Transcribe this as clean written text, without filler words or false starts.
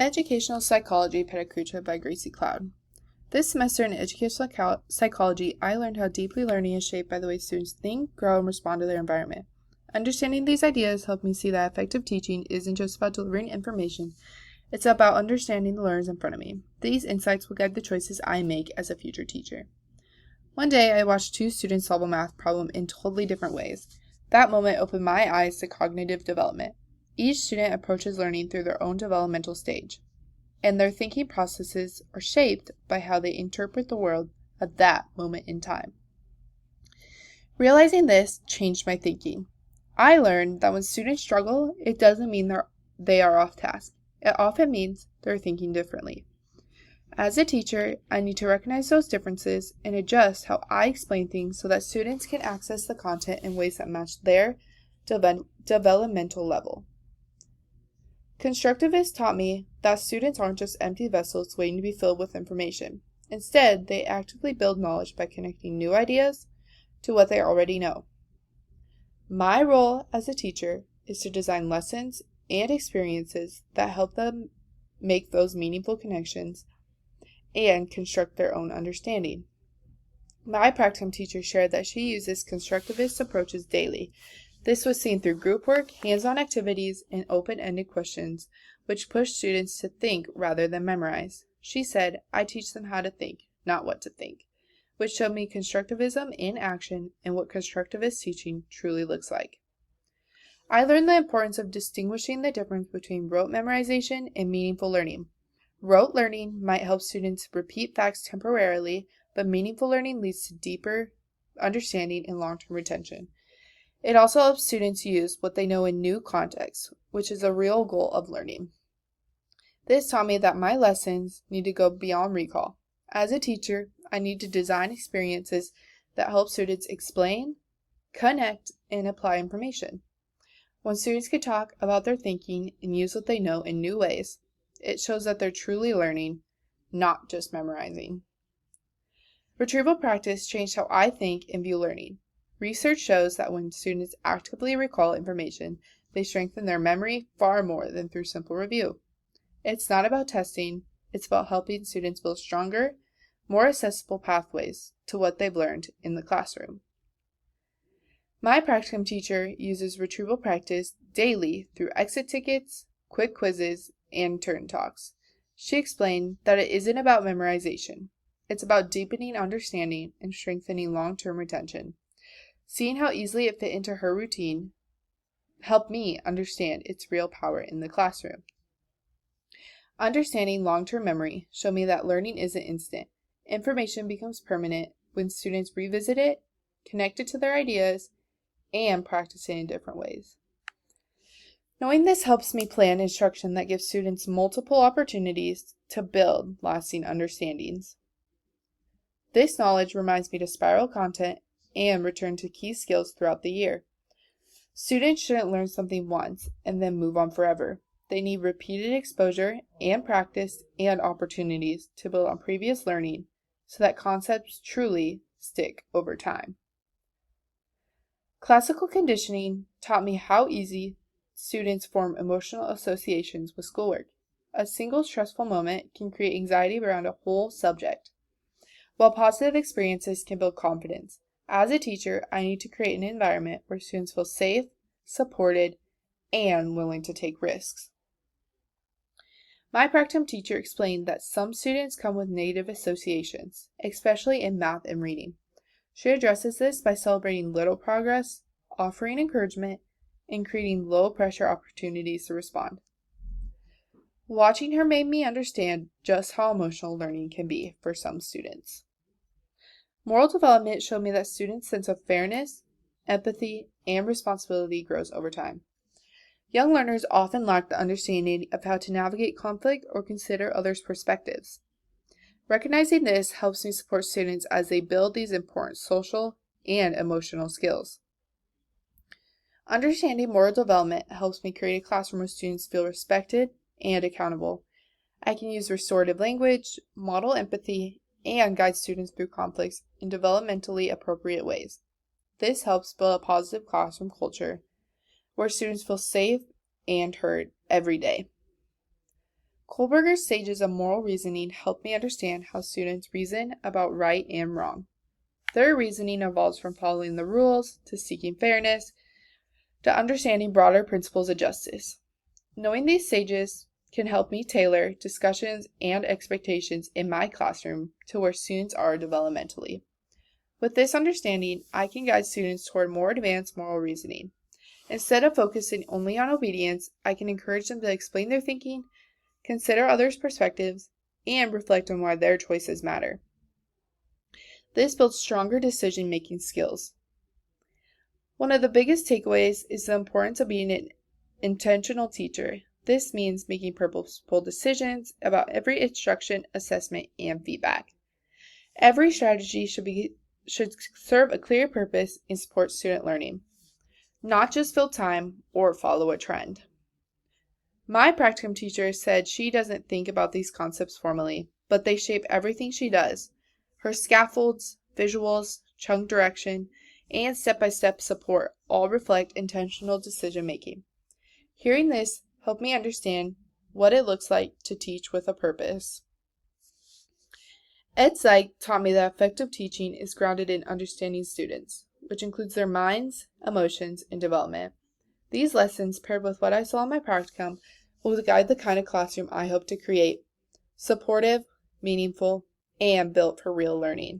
Educational Psychology Pecha Kucha by Gracie Cloud. This semester in educational psychology, I learned how deeply learning is shaped by the way students think, grow, and respond to their environment. Understanding these ideas helped me see that effective teaching isn't just about delivering information, it's about understanding the learners in front of me. These insights will guide the choices I make as a future teacher. One day, I watched two students solve a math problem in totally different ways. That moment opened my eyes to cognitive development. Each student approaches learning through their own developmental stage, and their thinking processes are shaped by how they interpret the world at that moment in time. Realizing this changed my thinking. I learned that when students struggle, it doesn't mean they are off task. It often means they're thinking differently. As a teacher, I need to recognize those differences and adjust how I explain things so that students can access the content in ways that match their developmental level. Constructivists taught me that students aren't just empty vessels waiting to be filled with information. Instead, they actively build knowledge by connecting new ideas to what they already know. My role as a teacher is to design lessons and experiences that help them make those meaningful connections and construct their own understanding. My practicum teacher shared that she uses constructivist approaches daily. This was seen through group work, hands-on activities, and open-ended questions, which push students to think rather than memorize. She said, "I teach them how to think, not what to think," which showed me constructivism in action and what constructivist teaching truly looks like. I learned the importance of distinguishing the difference between rote memorization and meaningful learning. Rote learning might help students repeat facts temporarily, but meaningful learning leads to deeper understanding and long-term retention. It also helps students use what they know in new contexts, which is a real goal of learning. This taught me that my lessons need to go beyond recall. As a teacher, I need to design experiences that help students explain, connect, and apply information. When students can talk about their thinking and use what they know in new ways, it shows that they're truly learning, not just memorizing. Retrieval practice changed how I think and view learning. Research shows that when students actively recall information, they strengthen their memory far more than through simple review. It's not about testing, it's about helping students build stronger, more accessible pathways to what they've learned in the classroom. My practicum teacher uses retrieval practice daily through exit tickets, quick quizzes, and turn talks. She explained that it isn't about memorization. It's about deepening understanding and strengthening long-term retention. Seeing how easily it fit into her routine helped me understand its real power in the classroom. Understanding long-term memory showed me that learning isn't instant. Information becomes permanent when students revisit it, connect it to their ideas, and practice it in different ways. Knowing this helps me plan instruction that gives students multiple opportunities to build lasting understandings. This knowledge reminds me to spiral content and return to key skills throughout the year. Students shouldn't learn something once and then move on forever. They need repeated exposure and practice and opportunities to build on previous learning so that concepts truly stick over time. Classical conditioning taught me how easy students form emotional associations with schoolwork. A single stressful moment can create anxiety around a whole subject, while positive experiences can build confidence. As a teacher, I need to create an environment where students feel safe, supported, and willing to take risks. My practicum teacher explained that some students come with negative associations, especially in math and reading. She addresses this by celebrating little progress, offering encouragement, and creating low-pressure opportunities to respond. Watching her made me understand just how emotional learning can be for some students. Moral development showed me that students' sense of fairness, empathy, and responsibility grows over time. Young learners often lack the understanding of how to navigate conflict or consider others' perspectives. Recognizing this helps me support students as they build these important social and emotional skills. Understanding moral development helps me create a classroom where students feel respected and accountable. I can use restorative language, model empathy, and guide students through conflicts in developmentally appropriate ways. This helps build a positive classroom culture where students feel safe and heard every day. Kohlberger's stages of moral reasoning help me understand how students reason about right and wrong. Their reasoning evolves from following the rules to seeking fairness to understanding broader principles of justice. Knowing these stages can help me tailor discussions and expectations in my classroom to where students are developmentally. With this understanding, I can guide students toward more advanced moral reasoning. Instead of focusing only on obedience, I can encourage them to explain their thinking, consider others' perspectives, and reflect on why their choices matter. This builds stronger decision-making skills. One of the biggest takeaways is the importance of being an intentional teacher. This means making purposeful decisions about every instruction, assessment, and feedback. Every strategy should serve a clear purpose and support student learning, not just fill time or follow a trend. My practicum teacher said she doesn't think about these concepts formally, but they shape everything she does. Her scaffolds, visuals, chunk direction, and step-by-step support all reflect intentional decision-making. Hearing this helped me understand what it looks like to teach with a purpose. Ed Psych taught me that effective teaching is grounded in understanding students, which includes their minds, emotions, and development. These lessons, paired with what I saw in my practicum, will guide the kind of classroom I hope to create: supportive, meaningful, and built for real learning.